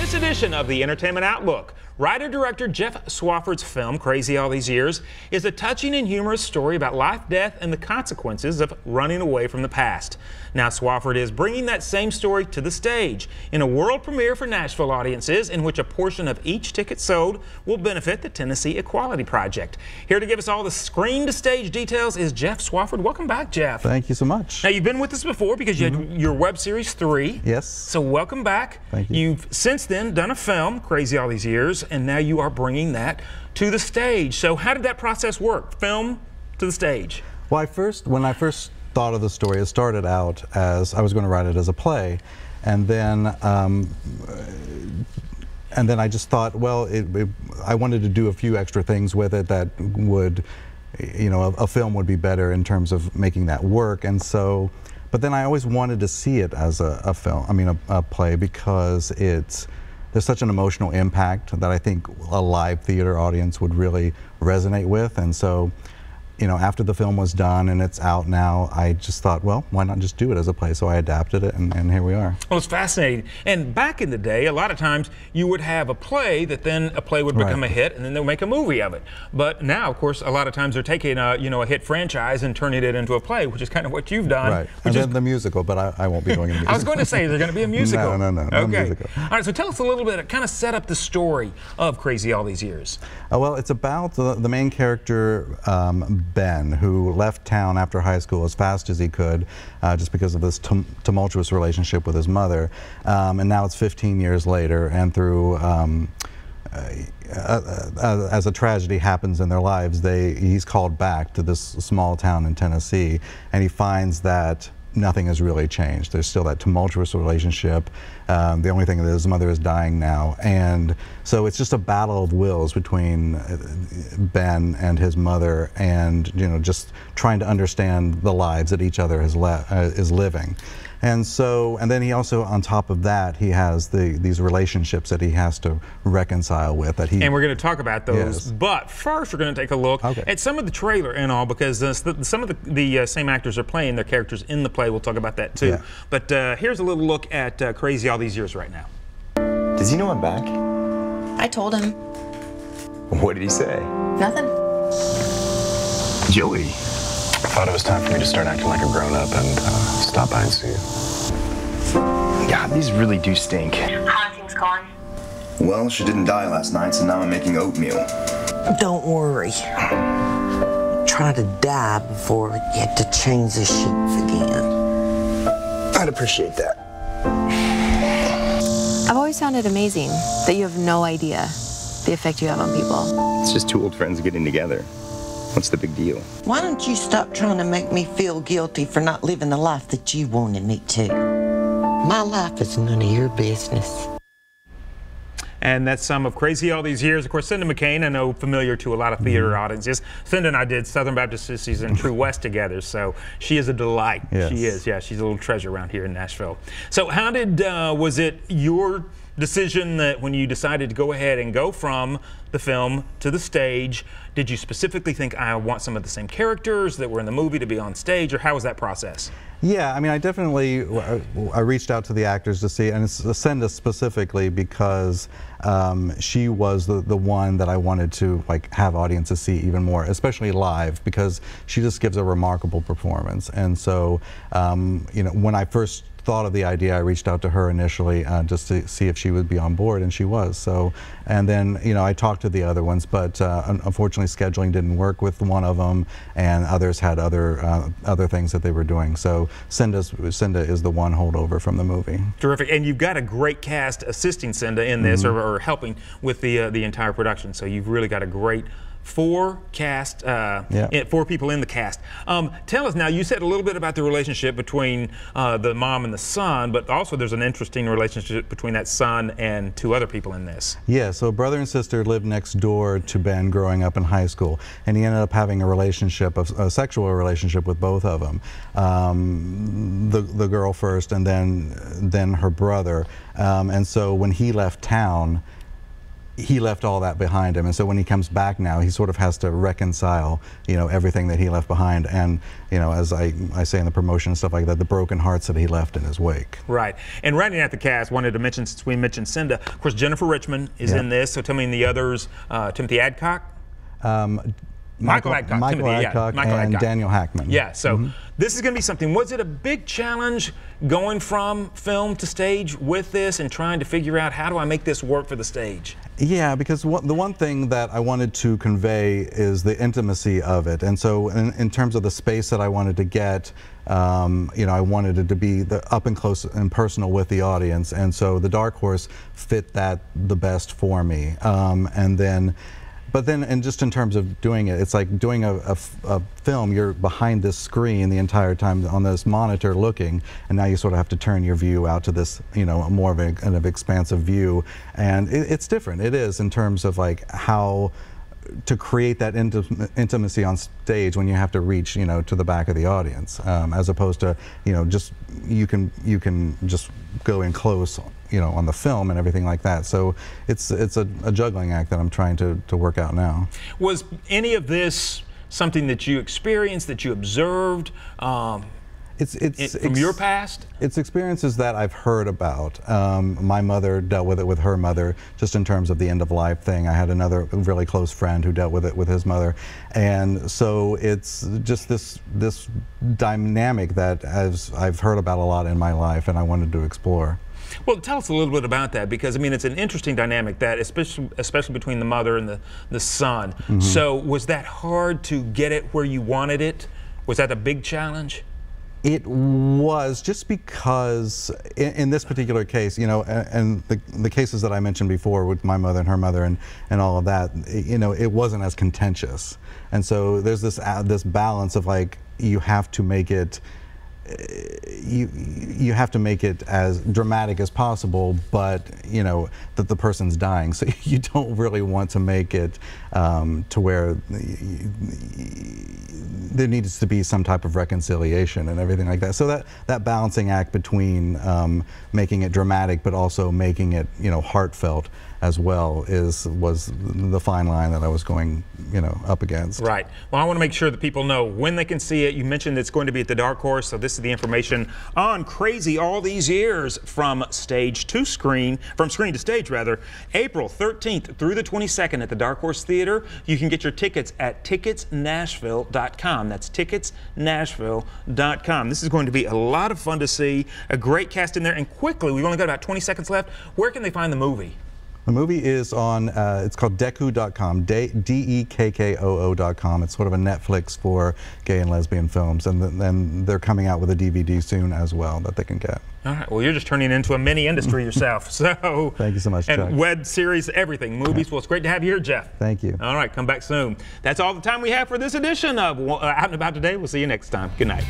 this edition of the Entertainment Outlook, writer-director Jeff Swafford's film, Crazy All These Years, is a touching and humorous story about life, death, and the consequences of running away from the past. Now, Swafford is bringing that same story to the stage in a world premiere for Nashville audiences in which a portion of each ticket sold will benefit the Tennessee Equality Project. Here to give us all the screen-to-stage details is Jeff Swafford. Welcome back, Jeff. Thank you so much. Now, you've been with us before because you had your web series 3. Yes. So welcome back. Thank you. You've since then done a film, Crazy All These Years, and now you are bringing that to the stage. So how did that process work? Film to the stage? Well, when I first thought of the story, it started out as I was going to write it as a play, and then I just thought, well, I wanted to do a few extra things with it that would, you know, a film would be better in terms of making that work, and so. But then I always wanted to see it as a film, I mean a play, because there's such an emotional impact that I think a live theater audience would really resonate with. And so, you know, after the film was done and it's out now, I just thought, well, why not just do it as a play? So I adapted it, and here we are. Well, it's fascinating. And back in the day, a lot of times you would have a play that then a play would become a hit, and then they'll make a movie of it. But now, of course, a lot of times they're taking a hit franchise and turning it into a play, which is kind of what you've done. Right. And then the musical, but I won't be doing a musical. I was going to say, is there going to be a musical? No okay. Musical. All right, so tell us a little bit, kind of set up the story of Crazy All These Years. Well, it's about the main character, Ben, who left town after high school as fast as he could, just because of this tumultuous relationship with his mother. And now it's 15 years later, and through, as a tragedy happens in their lives, he's called back to this small town in Tennessee, and he finds that nothing has really changed. There's still that tumultuous relationship. The only thing is his mother is dying now, and so it's just a battle of wills between Ben and his mother, and just trying to understand the lives that each other is living. And then he also, on top of that, he has these relationships that he has to reconcile with. And we're going to talk about those. Yes. But first, we're going to take a look at some of the trailer and all, because some of the same actors are playing their characters in the play. We'll talk about that too. Yeah. But here's a little look at Crazy All These Years right now. Does he know I'm back? I told him. What did he say? Nothing. Joey. I thought it was time for me to start acting like a grown-up and stop by and see you. God, these really do stink. Haunting's gone. Well, she didn't die last night, so now I'm making oatmeal. Don't worry. Try to die before you have to change the sheets again. I'd appreciate that. I've always found it amazing that you have no idea the effect you have on people. It's just two old friends getting together. What's the big deal? Why don't you stop trying to make me feel guilty for not living the life that you wanted me to? My life is none of your business. And that's some of Crazy All These Years. Of course, Cinda McCain, I know, familiar to a lot of theater audiences. Cinda and I did Southern Baptist Sissies and True West together, so she is a delight. Yes. She is, yeah, she's a little treasure around here in Nashville. So how was it your decision that when you decided to go ahead and go from the film to the stage, did you specifically think, I want some of the same characters that were in the movie to be on stage, or how was that process? Yeah, I mean, I reached out to the actors to see, and it's Cinda specifically because she was the one that I wanted to have audiences see even more, especially live, because she just gives a remarkable performance. And so, when I first thought of the idea, I reached out to her initially just to see if she would be on board, and she was. So, and then I talked to the other ones, but unfortunately scheduling didn't work with one of them, and others had other things that they were doing. So Cinda is the one holdover from the movie. Terrific, and you've got a great cast assisting Cinda in this, or helping with the entire production. So you've really got a great four people in the cast. Tell us now, you said a little bit about the relationship between the mom and the son, but also there's an interesting relationship between that son and two other people in this. Yeah, so brother and sister lived next door to Ben growing up in high school, and he ended up having a sexual relationship with both of them. The girl first, and then her brother. And so when he left town, he left all that behind him, and so when he comes back now, he sort of has to reconcile, everything that he left behind, and as I say in the promotion and stuff like that, the broken hearts that he left in his wake. Right. And rounding out the cast, wanted to mention, since we mentioned Cinda, of course, Jennifer Richmond is in this. So tell me the others. Timothy Adcock. Michael Adcock, and Daniel Hackman. Yeah, so this is going to be something. Was it a big challenge going from film to stage with this and trying to figure out how do I make this work for the stage? Yeah, because the one thing that I wanted to convey is the intimacy of it. And so in terms of the space that I wanted to get, I wanted it to be up and close and personal with the audience. And so the Dark Horse fit that the best for me. But then, and just in terms of doing it, it's like doing a film. You're behind this screen the entire time on this monitor looking, and now you sort of have to turn your view out to this, more of an kind of expansive view. And it's different. It is in terms of like how to create that intimacy on stage when you have to reach, to the back of the audience, as opposed to, just you can just go in close, on the film and everything like that. So it's a juggling act that I'm trying to work out now. Was any of this something that you experienced, that you observed from your past? It's experiences that I've heard about. My mother dealt with it with her mother, just in terms of the end of life thing. I had another really close friend who dealt with it with his mother. And so it's just this dynamic that I've heard about a lot in my life, and I wanted to explore. Well, tell us a little bit about that, because I mean it's an interesting dynamic, that especially between the mother and the son. So was that hard to get it where you wanted it? Was that a big challenge? It was, just because in this particular case, and the cases that I mentioned before with my mother and her mother and all of that, it wasn't as contentious. And so there's this balance of like, you have to make it you have to make it as dramatic as possible, but that the person's dying, so you don't really want to make it to where there needs to be some type of reconciliation and everything like that. So that balancing act between making it dramatic but also making it heartfelt as well was the fine line that I was going up against. Right. Well, I want to make sure that people know when they can see it. You mentioned it's going to be at the Dark Horse, so this is the information on Crazy All These Years from screen to stage rather, April 13th through the 22nd at the Dark Horse Theater. You can get your tickets at ticketsnashville.com. That's ticketsnashville.com. This is going to be a lot of fun to see, a great cast in there. And quickly, we've only got about 20 seconds left. Where can they find the movie? The movie is on, it's called Dekkoo.com, Dekkoo.com. It's sort of a Netflix for gay and lesbian films, and then they're coming out with a DVD soon as well that they can get. All right, well, you're just turning into a mini industry yourself. So thank you so much, Chuck. And web series, everything, movies. Well, it's great to have you here, Jeff. Thank you. All right, come back soon. That's all the time we have for this edition of Out and About Today. We'll see you next time. Good night.